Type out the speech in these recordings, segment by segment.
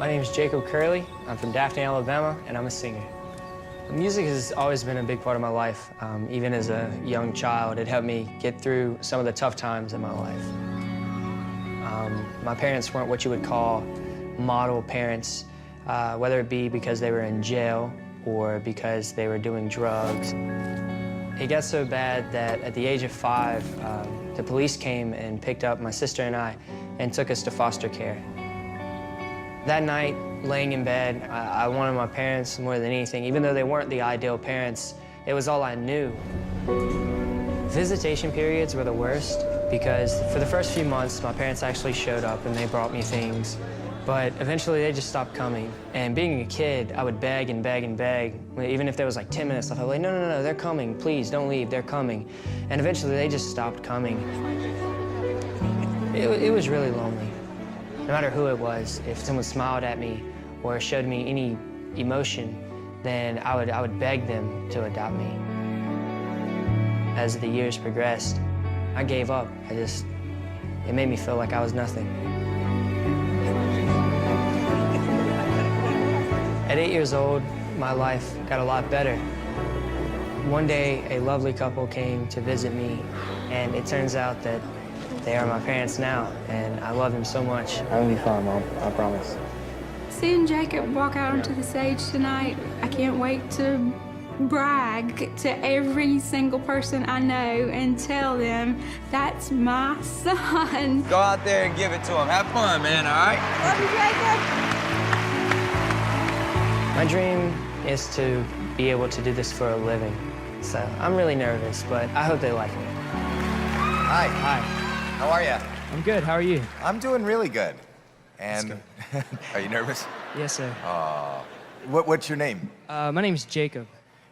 My name is Jacob Curley. I'm from Daphne, Alabama, and I'm a singer. Music has always been a big part of my life. Even as a young child, it helped me get through some of the tough times in my life. My parents weren't what you would call model parents, whether it be because they were in jail or because they were doing drugs. It got so bad that at the age of 5, the police came and picked up my sister and I and took us to foster care. That night, laying in bed, I wanted my parents more than anything. Even though they weren't the ideal parents, it was all I knew. Visitation periods were the worst because for the first few months, my parents actually showed up and they brought me things. But eventually, they just stopped coming. And being a kid, I would beg and beg and beg. Even if there was like 10 minutes left, I was like, no, no, no, they're coming. Please, don't leave. They're coming. And eventually, they just stopped coming. It was really lonely. No matter who it was, if someone smiled at me or showed me any emotion, then I would beg them to adopt me. As the years progressed, I gave up. It made me feel like I was nothing. At 8 years old, my life got a lot better. One day, a lovely couple came to visit me, and it turns out that they are my parents now, and I love them so much. It'll be fun, Mom. I promise. Seeing Jacob walk out onto the stage tonight, I can't wait to brag to every single person I know and tell them that's my son. Go out there and give it to him. Have fun, man, all right? Love you, Jacob. My dream is to be able to do this for a living. So I'm really nervous, but I hope they like me. Hi. Hi. How are you? I'm good. How are you? I'm doing really good. And are you nervous? Yes, sir. What's your name? My name's Jacob.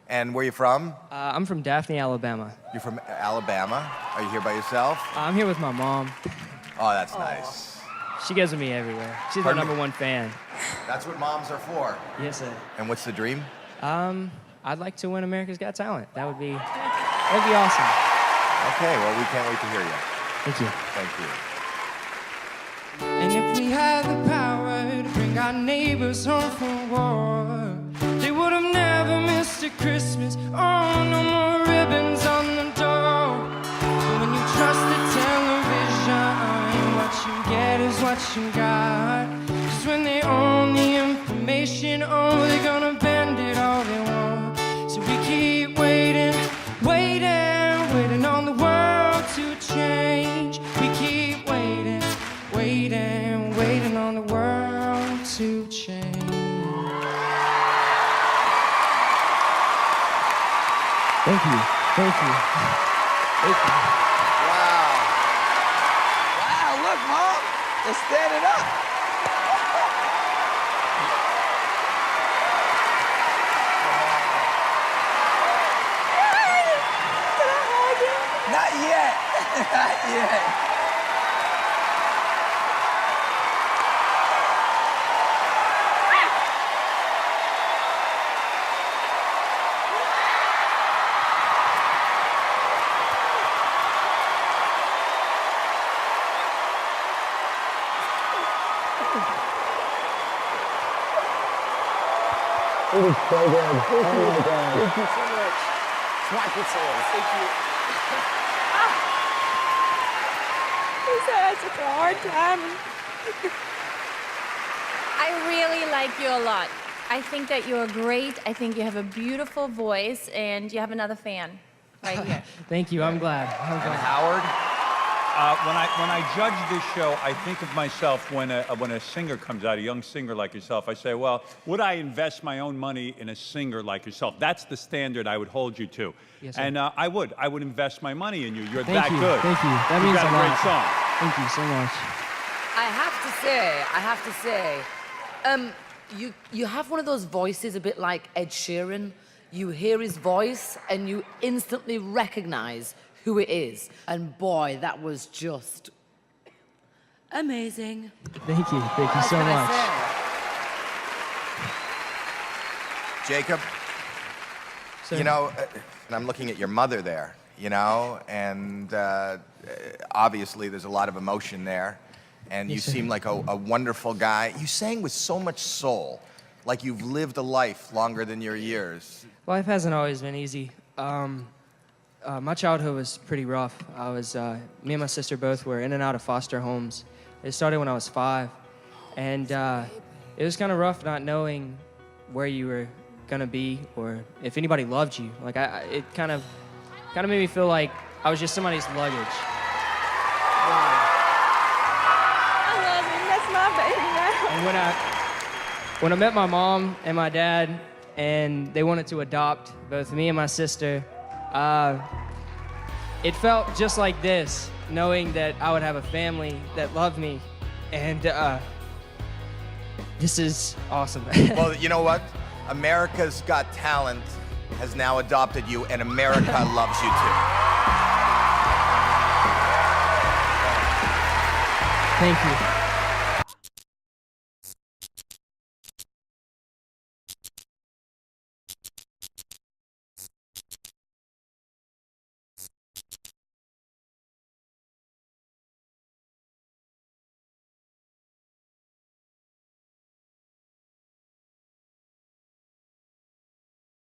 And where you from? I'm from Daphne, Alabama. You're from Alabama? Are you here by yourself? I'm here with my mom. Oh, that's nice. She goes with me everywhere. She's my Pardon me? #1 fan. That's what moms are for. Yes, sir. And what's the dream? I'd like to win America's Got Talent. That would be awesome. Okay, well, we can't wait to hear you. Thank you. Thank you. And if we had the power to bring our neighbors home from war, they would have never missed a Christmas. Oh, no more ribbons on the door. And when you trust the television, what you get is what you got. 'Cause when they own the information, oh, they're gonna bend it all they want. So we keep waiting, waiting, waiting on the world to change. We keep waiting, waiting, waiting on the world to change. Thank you. Thank you. Thank you. Wow. Wow, look, Mom. They're standing up. Not yet. Not yet. It was so good. Oh my God. Thank you so much. Smack it to us. Thank you. He said such a hard time. I really like you a lot. I think that you're great. I think you have a beautiful voice, and you have another fan right here. Thank you. I'm glad. I'm And glad. Howard? When I judge this show, I think of myself when a singer comes out, a young singer like yourself. I say, well, would I invest my own money in a singer like yourself? That's the standard I would hold you to. Yes, sir. And I would invest my money in you. You're Thank that you. good. Thank you. That You've means got a a great lot. song. Thank you so much. I have to say, you have one of those voices a bit like Ed Sheeran. You hear his voice and you instantly recognize who it is. And boy, that was just amazing. Thank you. Thank you so What can I much. say? Jacob? So, You know, and I'm looking at your mother there, you know, and obviously there's a lot of emotion there. and you Yes, sir. seem like a wonderful guy. You sang with so much soul, like you've lived a life longer than your years. Life hasn't always been easy. My childhood was pretty rough. Me and my sister both were in and out of foster homes. It started when I was 5, and it was kind of rough not knowing where you were gonna be or if anybody loved you. Like it kind of made me feel like I was just somebody's luggage. I love him. That's my baby now. And when I met my mom and my dad, and they wanted to adopt both me and my sister, it felt just like this, knowing that I would have a family that loved me, and this is awesome. Well, you know what? America's Got Talent has now adopted you, and America loves you too. Thank you.